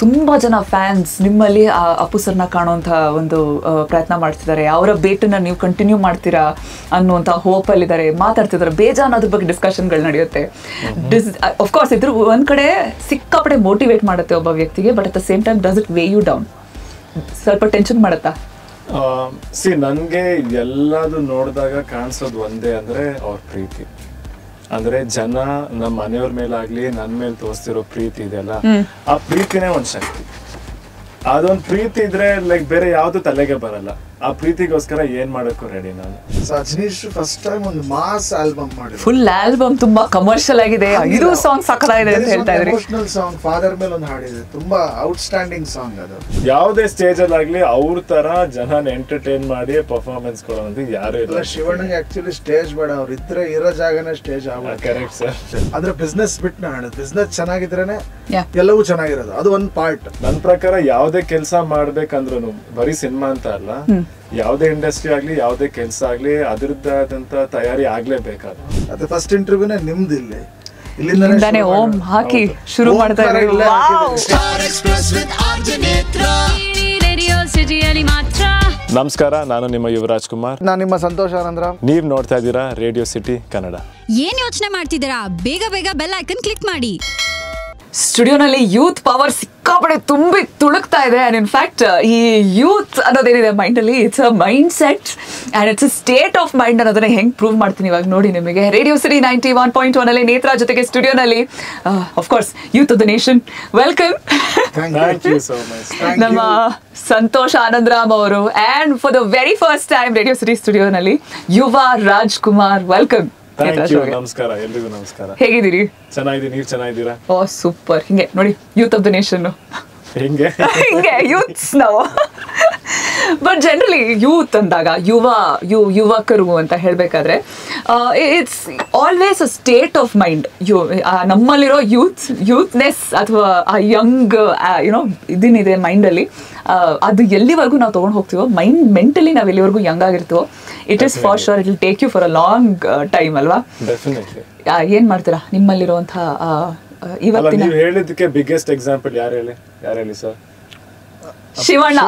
ತುಂಬ ಜನ ಫ್ಯಾನ್ಸ್ ನಿಮ್ಮಲ್ಲಿ ಅಪ್ಪು ಸರ್ನ ಕಾಣುವಂಥ ಒಂದು ಪ್ರಯತ್ನ ಮಾಡ್ತಿದ್ದಾರೆ. ಅವರ ಬೇಟನ್ನ ನೀವು ಕಂಟಿನ್ಯೂ ಮಾಡ್ತೀರಾ ಅನ್ನುವಂಥ ಹೋಪಲ್ಲಿದ್ದಾರೆ, ಮಾತಾಡ್ತಿದ್ದಾರೆ. ಬೇಜಾನ್ ಅದ್ರ ಬಗ್ಗೆ ಡಿಸ್ಕಷನ್ಗಳು ನಡೆಯುತ್ತೆ. ಅಫ್ಕೋರ್ಸ್ ಇದ್ರ ಒಂದು ಕಡೆ ಸಿಕ್ಕಾಪಡೆ ಮೋಟಿವೇಟ್ ಮಾಡುತ್ತೆ ಒಬ್ಬ ವ್ಯಕ್ತಿಗೆ, but at the same time does it weigh you down? ಸ್ವಲ್ಪ ಟೆನ್ಷನ್ ಮಾಡುತ್ತಾ? ನನಗೆ ಎಲ್ಲದು ನೋಡಿದಾಗ ಕಾಣಿಸೋದು ಒಂದೇ ಅಂದ್ರೆ ಅವ್ರ ಪ್ರೀತಿ. ಅಂದ್ರೆ ಜನ ನಮ್ಮ ಮನೆಯವ್ರ ಮೇಲಾಗ್ಲಿ ನನ್ನ ಮೇಲೆ ತೋರಿಸ್ತಿರೋ ಪ್ರೀತಿ ಇದೆಯಲ್ಲ, ಆ ಪ್ರೀತಿನೇ ಒಂದ್ ಶಕ್ತಿ. ಅದೊಂದು ಪ್ರೀತಿ ಇದ್ರೆ ಲೈಕ್ ಬೇರೆ ಯಾವ್ದು ತಲೆಗೆ ಬರಲ್ಲ. ಆ ಪ್ರೀತಿಗೋಸ್ಕರ ಏನ್ ಮಾಡಕ್ಕೂ ರೆಡಿ ನಾನು. ಅಜನೀಶ್ ಫಸ್ಟ್ ಟೈಮ್ ಒಂದು ಮಾಸ್ ಆಲ್ಬಮ್ ಮಾಡಿದ್ರು. ಫುಲ್ ಆಲ್ಬಮ್ ತುಂಬಾ ಕಮರ್ಷಿಯಲ್ ಆಗಿದೆ. ಇದು ಸಾಂಗ್ ಸಕ್ಕತ್ತಾಗಿದೆ ಅಂತ ಹೇಳ್ತಾ ಇದ್ರಿ. ಎಮೋಷನಲ್ ಸಾಂಗ್ ಫಾದರ್ ಮೇಲೆ ಒಂದು ಹಾಡಿದೆ, ತುಂಬಾ ಔಟ್ಸ್ಟ್ಯಾಂಡಿಂಗ್ ಸಾಂಗ್ ಅದು. ಯಾವುದೇ ಸ್ಟೇಜ್ ಅಲ್ಲಿ ಆಗ್ಲಿ ಅವ್ರ ತರ ಜನನ ಎಂಟರ್ಟೈನ್ ಮಾಡಿ ಪರ್ಫಾರ್ಮೆನ್ಸ್ ಕೊಡೋದು ಯಾರು ಇಲ್ಲ. ಶಿವಣ್ಣಗೆ ಆಕ್ಚುಲಿ ಸ್ಟೇಜ್ ಬೇಡ, ಅವ್ರು ಇದ್ರೆ ಇರೋ ಜಾಗನೇ ಸ್ಟೇಜ್ ಆಗೋದು. Correct sir. ಅಂದ್ರೆ ಬಿಸ್ನೆಸ್ ಬಿಟ್ಟು ನಾನು ಬಿಸ್ನೆಸ್ ಚೆನ್ನಾಗಿದ್ರೇನೆ ಎಲ್ಲವೂ ಚೆನ್ನಾಗಿರೋದು, ಅದು ಒಂದು ಪಾರ್ಟ್. ನನ್ ಪ್ರಕಾರ ಯಾವ್ದೇ ಕೆಲಸ ಮಾಡ್ಬೇಕಂದ್ರು ಬರೀ ಸಿನಿಮಾ ಅಂತ ಅಲ್ಲ, ಯಾವ್ದೇ ಇಂಡಸ್ಟ್ರಿ ಆಗ್ಲಿ ಯಾವ್ದೇ ಕೆಲಸ ಆಗ್ಲಿ ಅದ್ರದ್ದಾದಂತ ತಯಾರಿ ಆಗ್ಲೇಬೇಕಾದ. ಅದು ಫಸ್ಟ್ ಇಂಟರ್ವ್ಯೂನೇ ನಿಮ್ದು ಇಲ್ಲಿಂದಾನೆ ಓಂ ಹಾಕಿ ಶುರು ಮಾಡ್ತಾ ಇದ್ದೀವಿ. ನಮಸ್ಕಾರ, ನಾನು ನಿಮ್ಮ ಯುವರಾಜ್ ಕುಮಾರ್. ನಾನು ನಿಮ್ಮ ಸಂತೋಷ್ ಆನಂದ್ರ. ನೀವ್ ನೋಡ್ತಾ ಇದ್ದೀರಾ ರೇಡಿಯೋ ಸಿಟಿ ಕನ್ನಡ. ಏನ್ ಯೋಚನೆ ಮಾಡ್ತಿದ್ದೀರಾ? ಬೇಗ ಬೇಗ ಬೆಲ್ ಐಕನ್ ಕ್ಲಿಕ್ ಮಾಡಿ. ಸ್ಟುಡಿಯೋನಲ್ಲಿ ಯೂತ್ ಪವರ್ ಸಿಕ್ಕಾಪಡೆ ತುಂಬಿ ತುಳುಕ್ತಾ ಇದೆ. ಅಂಡ್ ಇನ್ಫ್ಯಾಕ್ಟ್ ಈ ಯೂತ್ ಅನ್ನೋದೇನಿದೆ ಮೈಂಡಲ್ಲಿ, it's a mind set and it's a state of mind ಅನ್ನೋದನ್ನ ಹೆಂಗೆ ಪ್ರೂವ್ ಮಾಡ್ತೀನಿ ಇವಾಗ ನೋಡಿ ನಿಮಗೆ. ರೇಡಿಯೋ ಸಿಟಿ 91.1 ಅಲ್ಲಿ ನೇತ್ರಾ ಜೊತೆಗೆ ಸ್ಟುಡಿಯೋನಲ್ಲಿ of course youth of the nation. Welcome ನಮ್ಮ ಸಂತೋಷ್ ಆನಂದರಾಮ್ ಅವರು, and for the very first time Radio City ಸ್ಟುಡಿಯೋನಲ್ಲಿ ಯುವ ರಾಜ್ ಕುಮಾರ್. ವೆಲ್ಕಮ್. ನಮಸ್ಕಾರ, ಎಲ್ರಿಗೂ ನಮಸ್ಕಾರ. ಹೇಗಿದ್ದೀರಿ? ಚೆನ್ನಾಗಿದ್ದೀನಿ, ನೀವು ಚೆನ್ನಾಗಿದ್ದೀರಾ? ಓ ಸೂಪರ್. ಹಿಂಗೆ ನೋಡಿ ಯೂತ್ ಆಫ್ ದ ನೇಷನ್ ಹಿಂಗೆ ಯೂತ್ಸ್ ನಾವು. ಬಟ್ ಜನರಲಿ ಯೂತ್ ಅಂದಾಗ ಯುವಕರು ಅಂತ ಹೇಳಬೇಕಾದ್ರೆ it's always a state of mind. ನಮ್ಮಲ್ಲಿರೋ ಯೂತ್ನೆಸ್ ಅಥವಾ ಆ ಯಂಗ್ ಯುನೋ ಇದೇನಿದೆ ಮೈಂಡಲ್ಲಿ, ಅದು ಎಲ್ಲಿವರೆಗೂ ನಾವು ತೊಗೊಂಡು ಹೋಗ್ತೀವೋ ಮೆಂಟಲಿ ನಾವು ಎಲ್ಲಿವರೆಗೂ ಯಂಗ್ ಆಗಿರ್ತೀವೋ, it is for sure it will take you for a long time ಅಲ್ವಾ? ಏನ್ ಮಾಡ್ತೀರಾ ನಿಮ್ಮಲ್ಲಿರುವಂತಹ ಇವತ್ತಿನ? ನೀವು ಹೇಳಿದ್ದಕ್ಕೆ ಬಿಗ್ಗೆಸ್ಟ್ ಎಕ್ಸಾಂಪಲ್ ಯಾರು ಹೇಳಿ ಸರ್? ಶಿವಣ್ಣ.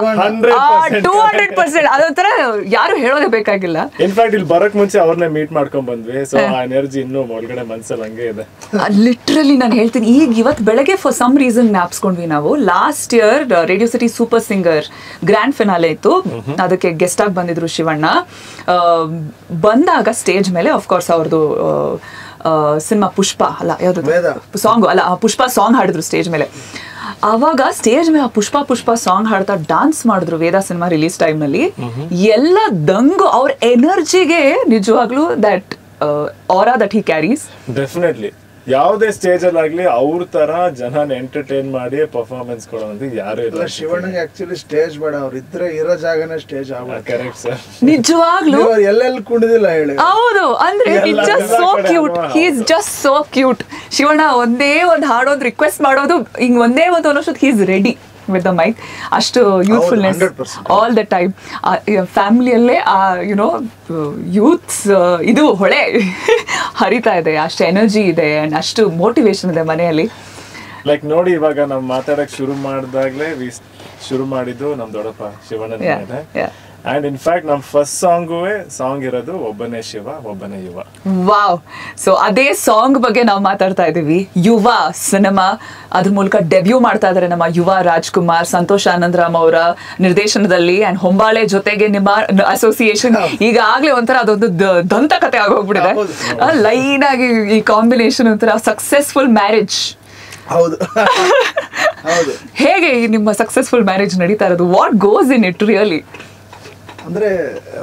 200%. ಅದೊಂಥರ ಯಾರು ಹೇಳೋದೇ ಬೇಕಾಗಿಲ್ಲ. ಇನ್ಫ್ಯಾಕ್ಟ್ ಇಲ್ಲಿ ಬರಕ್ ಮುಂಚೆ ಅವ್ರನ್ನೇ ಮೀಟ್ ಮಾಡ್ಕೊಂಡ್ ಬಂದ್ವಿ. ಸೊ ಆ ಎನರ್ಜಿ ಇನ್ನೂ ಒಳಗಡೆ ಮನ್ಸಲ್ಲಿ ಹಂಗೆ ಇದೆ. ಲಿಟ್ರಲಿ ನಾನು ಹೇಳ್ತೀನಿ, ಇವತ್ತು ಬೆಳಗ್ಗೆ ಫಾರ್ ಸಮ್ ರೀಸನ್ ಜ್ಞಾಪಿಸ್ಕೊಂಡ್ವಿ ನಾವು. Last year radio city super singer grand finale ಇತ್ತು, ಅದಕ್ಕೆ ಗೆಸ್ಟ್ ಆಗಿ ಬಂದಿದ್ರು ಶಿವಣ್ಣ. ಬಂದಾಗ ಸ್ಟೇಜ್ ಮೇಲೆ ಅಫ್ಕೋರ್ಸ್ ಅವ್ರದ್ದು ಸಿನಿಮಾ ಪುಷ್ಪ ಅಲ್ಲ ಯಾವ್ದು ಸಾಂಗ್ ಅಲ್ಲ, ಪುಷ್ಪ ಸಾಂಗ್ ಹಾಡಿದ್ರು ಸ್ಟೇಜ್ ಮೇಲೆ. ಆವಾಗ ಸ್ಟೇಜ್ ಮೇಲೆ ಪುಷ್ಪ ಸಾಂಗ್ ಹಾಡ್ತಾ ಡಾನ್ಸ್ ಮಾಡಿದ್ರು ವೇದ ಸಿನಿಮಾ ರಿಲೀಸ್ ಟೈಮ್ನಲ್ಲಿ. ಎಲ್ಲ ದಂಗು ಅವ್ರ ಎನರ್ಜಿಗೆ ನಿಜವಾಗ್ಲೂ that aura that he carries. Definitely ಯಾವುದೇ ಸ್ಟೇಜ್ ಅಲ್ಲಿ ಆಗ್ಲಿ ಅವ್ರ ತರ ಜನನ ಎಂಟರ್ಟೈನ್ ಮಾಡಿ ಪರ್ಫಾರ್ಮೆನ್ಸ್ ಕೊಡೋದು ಯಾರು ಇಲ್ಲ. ಶಿವಣ್ಣಗೆ ಆಕ್ಚುಲಿ ಸ್ಟೇಜ್ ಬೇಡ, ಅವ್ರು ಇದ್ರೆ ಇರೋ ಜಾಗನೇ ಸ್ಟೇಜ್ ಆಗೋದು. Correct sir. ನಿಜವಾಗ್ಲೂ ಎಲ್ಲೆಲ್ಲಿ ಕುಣಿದಿಲ್ಲ ಹೇಳಿ. ಹೌದು, ಅಂದ್ರೆ it's just so cute. He is just so cute. Shivanna ಒಂದೇ ಒಂದು ಹಾಡೋದು ರಿಕ್ವೆಸ್ಟ್ ಮಾಡೋದು ಹಿಂಗ್ ಒಂದೇ ಒಂದು ಅನ್ನೋಷ್ಟು he is ready with the mic. ಅಷ್ಟು ಯೂತ್ಫುಲ್ನೆಸ್ ಆಲ್ ದ ಟೈಮ್. ಫ್ಯಾಮಿಲಿಯಲ್ಲೇ ಯುನೋ ಯೂತ್ಸ್ ಇದು ಹೊಳೆ ಹರಿತಾ ಇದೆ, ಅಷ್ಟು ಎನರ್ಜಿ ಇದೆ ಅಂಡ್ ಅಷ್ಟು ಮೋಟಿವೇಶನ್ ಇದೆ ಮನೆಯಲ್ಲಿ. ಲೈಕ್ ನೋಡಿ, ಇವಾಗ ನಾವು ಮಾತಾಡಕ್ ಶುರು ಮಾಡಿದಾಗ್ಲೇ ಶುರು ಮಾಡಿದ್ದು ನಮ್ ದೊಡ್ಡಪ್ಪ ಶಿವಣ್ಣ ಮೇಲೆ. ಅಂಡ್ ಇನ್ಫ್ಯಾಕ್ಟ್ ನಮ್ ಫಸ್ಟ್ ಸಾಂಗ್ ಇರೋದು ಒಬ್ಬನೇ ಶಿವ ಒಬ್ಬನೇ ಯುವ. ವಾವ್. ಸೊ ಅದೇ ಸಾಂಗ್ ಬಗ್ಗೆ ನಾವು ಮಾತಾಡ್ತಾ ಇದೀವಿ. ಯುವ ಸಿನಿಮಾ, ಅದ್ರ ಮೂಲಕ ಡೆಬ್ಯೂ ಮಾಡ್ತಾ ಇದಾರೆ ನಮ್ಮ ಯುವ ರಾಜ್ಕುಮಾರ್, ಸಂತೋಷ್ ಆನಂದರಾಮ್ ಅವರ ನಿರ್ದೇಶನದಲ್ಲಿ. ಅಂಡ್ ಹೊಂಬಾಳೆ ಜೊತೆಗೆ ನಿಮ್ಮ ಅಸೋಸಿಯೇಷನ್ ಈಗಾಗ್ಲೇ ಒಂಥರ ಅದೊಂದು ದಂತಕತೆ ಆಗೋಗ್ಬಿಟ್ಟಿದೆ. ಲೈನ್ ಆಗಿ ಈ ಕಾಂಬಿನೇಷನ್ ಒಂಥರ ಸಕ್ಸಸ್ಫುಲ್ ಮ್ಯಾರೇಜ್. ಹೌದು ಹೌದು. ಹೇಗೆ ನಿಮ್ಮ ಸಕ್ಸಸ್ಫುಲ್ ಮ್ಯಾರೇಜ್ ನಡೀತಾ ಇರೋದು? What goes in it really? ಅಂದ್ರೆ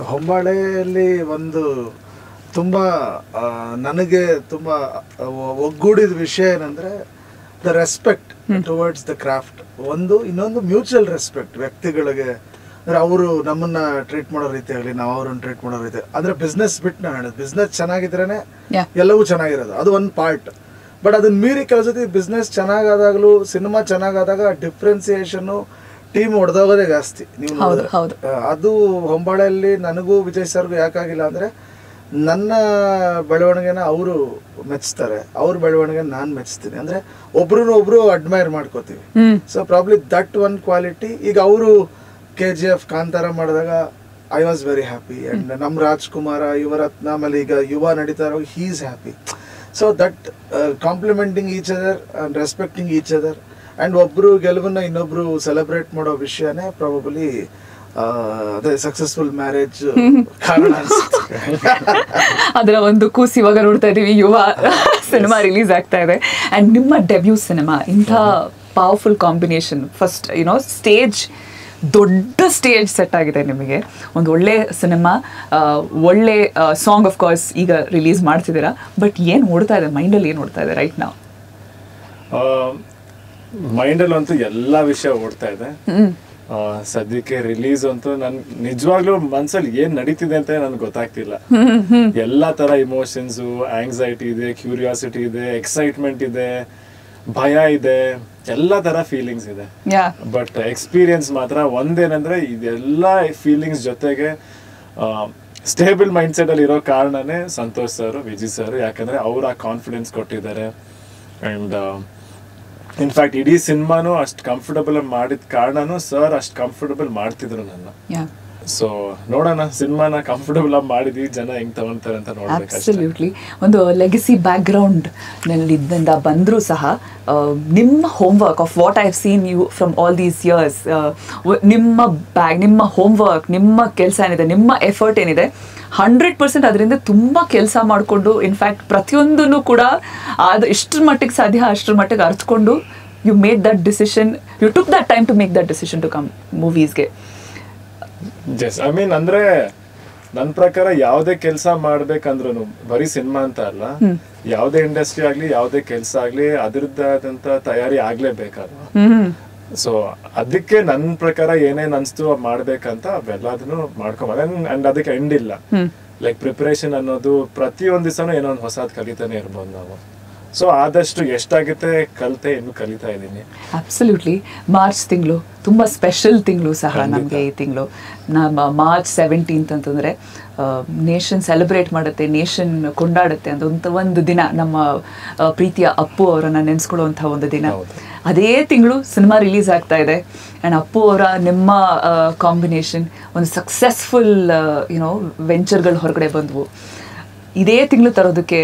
ಹೊಂಬಾಳೆಯಲ್ಲಿ ಒಂದು ತುಂಬಾ ನನಗೆ ತುಂಬಾ ಒಗ್ಗೂಡಿದ ವಿಷಯ ಏನಂದ್ರೆ the respect towards the craft. ಇನ್ನೊಂದು ಮ್ಯೂಚುವಲ್ ರೆಸ್ಪೆಕ್ಟ್ ವ್ಯಕ್ತಿಗಳಿಗೆ. ಅಂದ್ರೆ ಅವರು ನಮ್ಮನ್ನ ಟ್ರೀಟ್ ಮಾಡೋ ರೀತಿ ಆಗಲಿ, ನಾವು ಅವ್ರನ್ನ ಟ್ರೀಟ್ ಮಾಡೋ ರೀತಿ. ಅಂದ್ರೆ ಬಿಸ್ನೆಸ್ ಬಿಟ್ಟು ನಾನು ಬಿಸ್ನೆಸ್ ಚೆನ್ನಾಗಿದ್ರೇನೆ ಎಲ್ಲವೂ ಚೆನ್ನಾಗಿರೋದು, ಅದು ಒಂದು ಪಾರ್ಟ್. ಬಟ್ ಅದನ್ನ ಮೀರಿ ಕೆಲಸತಿ ಬಿಸ್ನೆಸ್ ಚೆನ್ನಾಗಾದಾಗಲೂ ಸಿನಿಮಾ ಚೆನ್ನಾಗಾದಾಗ ಡಿಫ್ರೆನ್ಸಿಯೇಷನ್ ಟೀಮ್ ಹೊಡೆದೋಗೋದೇ ಜಾಸ್ತಿ. ನೀವು ಅದು ಹೊಂಬಾಳೆಯಲ್ಲಿ ನನಗೂ ವಿಜಯ್ ಸರ್ಗೂ ಯಾಕಾಗಿಲ್ಲ ಅಂದ್ರೆ ನನ್ನ ಬೆಳವಣಿಗೆನ ಅವರು ಮೆಚ್ತಾರೆ, ಅವ್ರ ಬೆಳವಣಿಗೆ ನಾನು ಮೆಚ್ತೀನಿ. ಅಂದ್ರೆ ಒಬ್ರು ಅಡ್ಮೈರ್ ಮಾಡ್ಕೋತೀವಿ. So probably that one quality. ಈಗ ಅವರು KGF ಕಾಂತಾರ ಮಾಡಿದಾಗ I was very happy. And ನಮ್ಮ ರಾಜ್ಕುಮಾರ, ಯುವರತ್ನ, ಆಮೇಲೆ ಈಗ ಯುವ ನಡೀತಾ ಇರೋ he is happy. So that complementing each other and respecting each other and ಒಬ್ರು ಗೆಲುವನ್ನ ಇನ್ನೊಬ್ರು ಸೆಲೆಬ್ರೇಟ್ ಮಾಡೋ ವಿಷಯನೇ ಪ್ರಾಬಬಲಿ ಅದೇ ಸಕ್ಸಸ್ಫುಲ್ ಮ್ಯಾರೇಜ್ ಕಾರಣ ಅನ್ಸುತ್ತೆ. ಅದರ ಒಂದು ಕೂಸು ಇವಾಗ ನೋಡ್ತಾ ಇದೀವಿ, ಯುವ ಸಿನಿಮಾ ರಿಲೀಸ್ ಆಗ್ತಾ ಇದೆ. ಅಂಡ್ ನಿಮ್ಮ ಡೆಬ್ಯೂ ಸಿನಿಮಾ ಇಂಥ ಪವರ್ಫುಲ್ ಕಾಂಬಿನೇಷನ್, ಫಸ್ಟ್ ಸ್ಟೇಜ್, ದೊಡ್ಡ ಸ್ಟೇಜ್ ಸೆಟ್ ಆಗಿದೆ ನಿಮಗೆ, ಒಂದು ಒಳ್ಳೆ ಸಿನಿಮಾ, ಒಳ್ಳೆ ಸಾಂಗ್ ಆಫ್ ಕೋರ್ಸ್ ಈಗ ರಿಲೀಸ್ ಮಾಡ್ತಿದ್ದೀರಾ. ಬಟ್ ಏನು ಓಡ್ತಾ ಇದೆ ಮೈಂಡಲ್ಲಿ, ಏನು ಓಡ್ತಾ ಇದೆ ರೈಟ್ ನಾವು? ಮೈಂಡಲ್ಲಿ ಅಂತೂ ಎಲ್ಲ ವಿಷಯ ಓಡ್ತಾ ಇದೆ. ಸದ್ಯಕ್ಕೆ ರಿಲೀಸ್ ಅಂತೂ ನನ್ ನಿಜವಾಗ್ಲೂ ಮನ್ಸಲ್ಲಿ ಏನ್ ನಡೀತಿದೆ ಅಂತ ನನ್ಗೆ ಗೊತ್ತಾಗ್ತಿಲ್ಲ. ಎಲ್ಲಾ ತರ ಇಮೋಷನ್ಸ್, ಆಂಗ್ಸೈಟಿ ಇದೆ, ಕ್ಯೂರಿಯಾಸಿಟಿ ಇದೆ, ಎಕ್ಸೈಟ್ಮೆಂಟ್ ಇದೆ, ಭಯ ಇದೆ, ಎಲ್ಲಾ ತರ ಫೀಲಿಂಗ್ಸ್ ಇದೆ. ಬಟ್ ಎಕ್ಸ್ಪೀರಿಯನ್ಸ್ ಮಾತ್ರ ಒಂದೇನಂದ್ರೆ ಇದೆಲ್ಲ ಫೀಲಿಂಗ್ಸ್ ಜೊತೆಗೆ ಸ್ಟೇಬಲ್ ಮೈಂಡ್ ಸೆಟ್ ಅಲ್ಲಿ ಇರೋ ಕಾರಣನೇ ಸಂತೋಷ್ ಸರ್, ವಿಜಯ್ ಸರ್. ಯಾಕಂದ್ರೆ ಅವ್ರು ಆ ಕಾನ್ಫಿಡೆನ್ಸ್ ಕೊಟ್ಟಿದ್ದಾರೆ. ಅಂಡ್ ಇನ್ಫ್ಯಾಕ್ಟ್ ಇಡೀ ಸಿನಿಮಾನು ಅಷ್ಟು ಕಂಫರ್ಟಬಲ್ ಮಾಡಿದ ಕಾರಣನು ಸರ್ ಅಷ್ಟು ಕಂಫರ್ಟಬಲ್ ಮಾಡ್ತಿದ್ರು ನನ್ನ. ಸೊ ನೋಡೋಣ, ಸಿನಿಮಾನ ಕಂಫರ್ಟಬಲ್ ಆಗಿ ಮಾಡಿದ್ವಿ, ಜನ ಹೆಂಗ್ ತಗೊಂತಾರೆ ಅಂತ ನೋಡ್ಬೇಕು. ಅಬ್ಸಲ್ಯೂಟ್ಲಿ. ಒಂದು ಲೆಗಸಿ ಬ್ಯಾಕ್ ಗ್ರೌಂಡ್ ನಲ್ಲಿ ಇದ್ದಿಂದ ಬಂದರೂ ಸಹ ನಿಮ್ಮ homework of what I have seen you from all these years, ನಿಮ್ಮ ಹೋಮ್ವರ್ಕ್, ನಿಮ್ಮ ಕೆಲಸ ಏನಿದೆ, ನಿಮ್ಮ ಎಫರ್ಟ್ ಏನಿದೆ, 100% ಅದರಿಂದ ತುಂಬ ಕೆಲಸ ಮಾಡಿಕೊಂಡು, ಇನ್ಫ್ಯಾಕ್ಟ್ ಪ್ರತಿಯೊಂದನ್ನು ಕೂಡ ಎಷ್ಟರ ಮಟ್ಟಿಗೆ ಸಾಧ್ಯ ಅಷ್ಟರ ಮಟ್ಟಿಗೆ ಅರ್ಥಕೊಂಡು you made that decision, you took that time to make that decision to come ಮೂವೀಸ್ಗೆ. ಜಸ್ ಐ ಮೀನ್ ಅಂದ್ರೆ ನನ್ನ ಪ್ರಕಾರ ಯಾವುದೇ ಕೆಲಸ ಮಾಡ್ಬೇಕಂದ್ರು ಬರೀ ಸಿನಿಮಾ ಅಂತ ಅಲ್ಲ, ಯಾವುದೇ ಇಂಡಸ್ಟ್ರಿ ಆಗ್ಲಿ, ಯಾವುದೇ ಕೆಲಸ ಆಗ್ಲಿ, ಅದರದ್ದಾದಂತ ತಯಾರಿ ಆಗ್ಲೇಬೇಕಾದ್ರು. ಸೊ ಅದಕ್ಕೆ ನನ್ನ ಪ್ರಕಾರ ಏನೇನ್ ಅನ್ಸ್ತು ಮಾಡ್ಬೇಕಂತ ಅವೆಲ್ಲದನ್ನು ಮಾಡ್ಕೊಂಬ. ಅಂಡ್ ಅದಕ್ಕೆ ಎಂಡ್ ಇಲ್ಲ. ಲೈಕ್ ಪ್ರಿಪರೇಷನ್ ಅನ್ನೋದು ಪ್ರತಿಯೊಂದ್ ದಿವಸನೂ ಏನೋ ಒಂದು ಹೊಸದ್ ಕಲಿತಾನೆ ಇರ್ಬೋದು ನಾವು. ಸೊ ಆದಷ್ಟು ಎಷ್ಟಾಗುತ್ತೆ ಕಲಿತೆ, ಇನ್ನು ಕಲಿತಾ ಇದ್ದೀನಿ. ಅಬ್ಸಲ್ಯೂಟ್ಲಿ. ಮಾರ್ಚ್ ತಿಂಗಳು ತುಂಬ ಸ್ಪೆಷಲ್ ತಿಂಗಳು ಸಹ ನಮಗೆ. ಈ ತಿಂಗಳು ನಮ್ಮ ಮಾರ್ಚ್ 17 ಅಂತಂದರೆ ನೇಷನ್ ಸೆಲೆಬ್ರೇಟ್ ಮಾಡುತ್ತೆ, ನೇಷನ್ ಕೊಂಡಾಡುತ್ತೆ ಅಂತ ಒಂದು ದಿನ, ನಮ್ಮ ಪ್ರೀತಿಯ ಅಪ್ಪು ಅವರನ್ನು ನೆನೆಸ್ಕೊಳ್ಳುವಂಥ ಒಂದು ದಿನ. ಅದೇ ತಿಂಗಳು ಸಿನಿಮಾ ರಿಲೀಸ್ ಆಗ್ತಾ ಇದೆ. ಆ್ಯಂಡ್ ಅಪ್ಪು ಅವರ ನಿಮ್ಮ ಕಾಂಬಿನೇಷನ್ ಒಂದು ಸಕ್ಸಸ್ಫುಲ್ ವೆಂಚರ್ಗಳು ಹೊರಗಡೆ ಬಂದವು. ಇದೇ ತಿಂಗಳು ತರೋದಕ್ಕೆ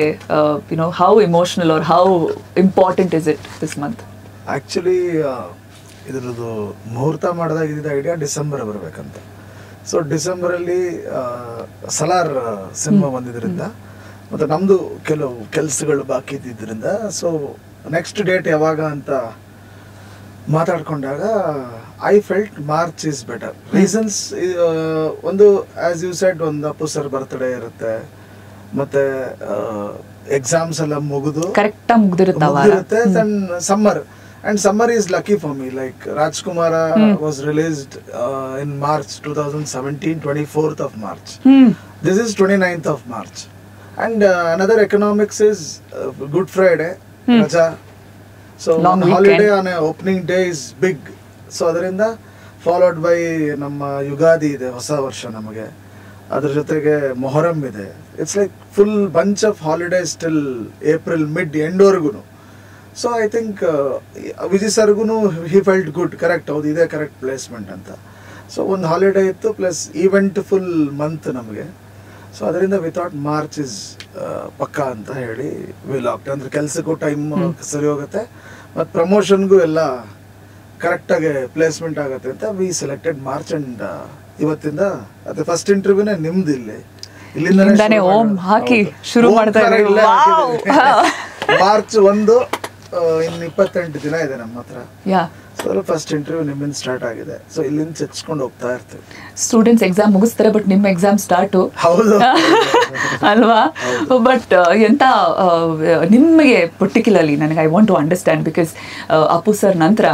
how emotional are how important is it this month? Actually ಇದರದ್ದು ಮುಹೂರ್ತ ಮಾಡಿದಾಗ ಇದ್ದಿದ್ದ ಐಡಿಯಾ ಡಿಸೆಂಬರ್ ಬರಬೇಕಂತ. ಸೊ ಡಿಸೆಂಬರಲ್ಲಿ ಸಲಾರ್ ಸಿನಿಮಾ ಬಂದಿದ್ದರಿಂದ ಮತ್ತು ನಮ್ಮದು ಕೆಲವು ಕೆಲಸಗಳು ಬಾಕಿ ಇದ್ದಿದ್ದರಿಂದ, ಸೊ ನೆಕ್ಸ್ಟ್ ಡೇಟ್ ಯಾವಾಗ ಅಂತ ಮಾತಾಡ್ಕೊಂಡಾಗ I felt March is better. Reasons ಒಂದು, ಆಸ್ ಯು ಸೆಡ್, ಒಂದು ಅಪ್ಪು ಸರ್ ಬರ್ತ್ಡೇ ಇರುತ್ತೆ, ಮತ್ತೆ ಎಕ್ಸಾಮ್ಸ್ ಎಲ್ಲ ಮುಗಿದು ಕರೆಕ್ಟಾಗಿ ಮುಗಿದಿರುತ್ತೆ. Summer, and summer is lucky for me. Like Rajkumara was released in March 2017, 24th of March. This is 29th of March. And another economics is Good Friday, Raja. So long holiday on a opening day is big. So ಅದರಿಂದ followed by ನಮ್ಮ ಯುಗಾದಿ ಇದೆ, ಹೊಸ ವರ್ಷ ನಮಗೆ. ಅದ್ರ ಜೊತೆಗೆ ಮೊಹರಂ ಇದೆ. It's like full bunch of holidays till April mid ಎಂಡ್ವರೆಗೂ. ಸೊ ಐ ಥಿಂಕ್ ವಿಜಯ್ ಸರ್ಗೂ ಹಿ ಫೆಲ್ಟ್ ಗುಡ್, ಕರೆಕ್ಟ್, ಹೌದು ಇದೇ ಕರೆಕ್ಟ್ ಪ್ಲೇಸ್ಮೆಂಟ್ ಅಂತ. ಸೊ ಒಂದು ಹಾಲಿಡೇ ಇತ್ತು, ಪ್ಲಸ್ ಈವೆಂಟ್ ಫುಲ್ ಮಂತ್ ನಮಗೆ. ಸೊ ಅದರಿಂದ ವಿತೌಟ್ ಮಾರ್ಚ್ ಇಸ್ ಪಕ್ಕಾ ಅಂತ ಹೇಳಿ ವಿ ಲಾಕ್ಡ್. ಅಂದರೆ ಕೆಲಸಕ್ಕೂ ಟೈಮ್ ಸರಿ ಹೋಗುತ್ತೆ ಮತ್ತು ಪ್ರಮೋಷನ್ಗೂ ಎಲ್ಲ ಕರೆಕ್ಟಾಗಿ ಪ್ಲೇಸ್ಮೆಂಟ್ ಆಗುತ್ತೆ ಅಂತ ವಿ ಸೆಲೆಕ್ಟೆಡ್ ಮಾರ್ಚ್. ಅಂಡ್ ಇವತ್ತಿಂದ ಅದೇ ಫಸ್ಟ್ ಇಂಟರ್ವ್ಯೂನೇ ನಿಮ್ದು ಇಲ್ಲಿಂದಾನೆ ಓಂ ಹಾಕಿ ಶುರು ಮಾಡ್ತಾ ಇದ್ದೀವಿ. ಮಾರ್ಚ್ 1 ಇನ್ನು 28 ದಿನ ಇದೆ ನಮ್ಮ ಹತ್ರ. ಫಸ್ಟ್ ಇಂಟರ್ವ್ಯೂ ನಿಮ್ಮಿಂದ ಸ್ಟಾರ್ಟ್ ಆಗಿದೆ. ಸೊ ಇಲ್ಲಿಂದ ಚಚ್ಕೊಂಡು ಹೋಗ್ತಾ ಇರ್ತೀವಿ. ಸ್ಟೂಡೆಂಟ್ಸ್ ಎಕ್ಸಾಮ್ ಮುಗಿಸ್ತಾರೆ, ಬಟ್ ನಿಮ್ಮ ಎಕ್ಸಾಮ್ ಸ್ಟಾರ್ಟು ಹೌದು ಅಲ್ವಾ? ಬಟ್ ಎಂತ ನಿಮಗೆ ಪರ್ಟಿಕ್ಯುಲರ್ಲಿ ನನಗೆ I want to understand, because Appu sir ನಂತರ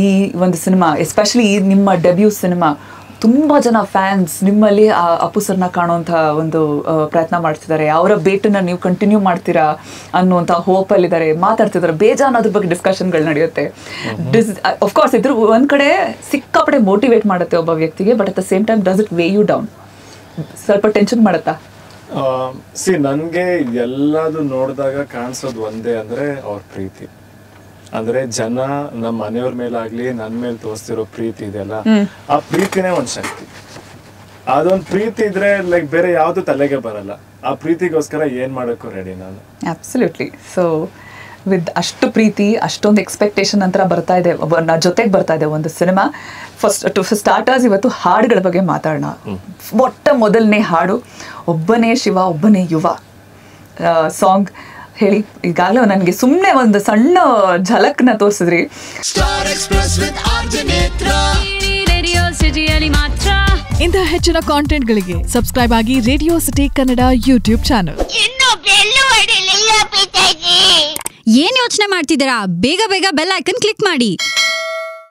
ಈ ಒಂದು ಸಿನಿಮಾ, ಎಸ್ಪೆಷಲಿ ಈ ನಿಮ್ಮ ಡೆಬ್ಯೂ ಸಿನಿಮಾ, ತುಂಬ ಜನ ಫ್ಯಾನ್ಸ್ ನಿಮ್ಮಲ್ಲಿ ಅಪ್ಪು ಸರ್ನ ಕಾಣುವಂಥ ಒಂದು ಪ್ರಯತ್ನ ಮಾಡ್ತಿದ್ದಾರೆ. ಅವರ ಬೇಟನ್ನ ನೀವು ಕಂಟಿನ್ಯೂ ಮಾಡ್ತೀರಾ ಅನ್ನುವಂಥ ಹೋಪಲ್ಲಿದ್ದಾರೆ, ಮಾತಾಡ್ತಿದ್ದಾರೆ, ಬೇಜಾನ್ ಅದ್ರ ಬಗ್ಗೆ ಡಿಸ್ಕಷನ್ಗಳು ನಡೆಯುತ್ತೆ. ಅಫ್ಕೋರ್ಸ್ ಇದ್ರ ಒಂದು ಕಡೆ ಸಿಕ್ಕಾಪಡೆ ಮೋಟಿವೇಟ್ ಮಾಡುತ್ತೆ ಒಬ್ಬ ವ್ಯಕ್ತಿಗೆ, but at the same time does it weigh you down? ಸ್ವಲ್ಪ ಟೆನ್ಷನ್ ಮಾಡುತ್ತಾ? ಸಿ ನನ್ಗೆ ಎಲ್ಲದು ನೋಡಿದಾಗ ಕಾಣಿಸೋದು ಒಂದೇ ಅಂದ್ರೆ ಅವ್ರ ಪ್ರೀತಿ. ಅಂದ್ರೆ ಜನ ನಮ್ಮ ಮನೆಯವ್ರ ಮೇಲಾಗ್ಲಿ ನನ್ ಮೇಲೆ ತೋರಿಸ್ತಿರೋ ಪ್ರೀತಿ ಇದೆಯಲ್ಲ, ಆ ಪ್ರೀತಿನೇ ಒಂದ್ ಶಕ್ತಿ. ಅದೊಂದ್ ಪ್ರೀತಿ ಇದ್ರೆ ಲೈಕ್ ಬೇರೆ ಯಾವ್ದು ತಲೆಗೆ ಬರಲ್ಲ. ಆ ಪ್ರೀತಿಗೋಸ್ಕರ ಏನ್ ಮಾಡಕ್ಕೂ ರೆಡಿ ನಾನು. ಅಬ್ಸಲ್ಯೂಟ್ಲಿ. ಸೊ ವಿತ್ ಅಷ್ಟು ಪ್ರೀತಿ, ಅಷ್ಟೊಂದು ಎಕ್ಸ್ಪೆಕ್ಟೇಷನ್ ನಂತರ ಬರ್ತಾ ಇದೆ, ಜೊತೆಗೆ ಬರ್ತಾ ಇದೆ ಒಂದು ಸಿನಿಮಾ. ಫಸ್ಟ್ ಸ್ಟಾರ್ಟರ್ಸ್ ಇವತ್ತು ಹಾಡುಗಳ ಬಗ್ಗೆ ಮಾತಾಡೋಣ. ಮೊದಲನೇ ಹಾಡು ಒಬ್ಬನೇ ಶಿವ ಒಬ್ಬನೇ ಯುವ ಸಾಂಗ್ ಹೇಳಿ. ಈಗಾಗಲೇ ನನಗೆ ಸುಮ್ಮನೆ ಒಂದು ಸಣ್ಣ ಝಲಕ್ನ ತೋರಿಸಿದ್ರಿ. ಇಂತಹ ಹೆಚ್ಚಿನ ಕಾಂಟೆಂಟ್ಗಳಿಗೆ ಸಬ್ಸ್ಕ್ರೈಬ್ ಆಗಿ radio city Kannada YouTube channel. ಏನ್ ಯೋಚನೆ ಮಾಡ್ತಿದ್ದೀರಾ? ಬೇಗ ಬೇಗ ಬೆಲ್ ಐಕನ್ ಕ್ಲಿಕ್ ಮಾಡಿ.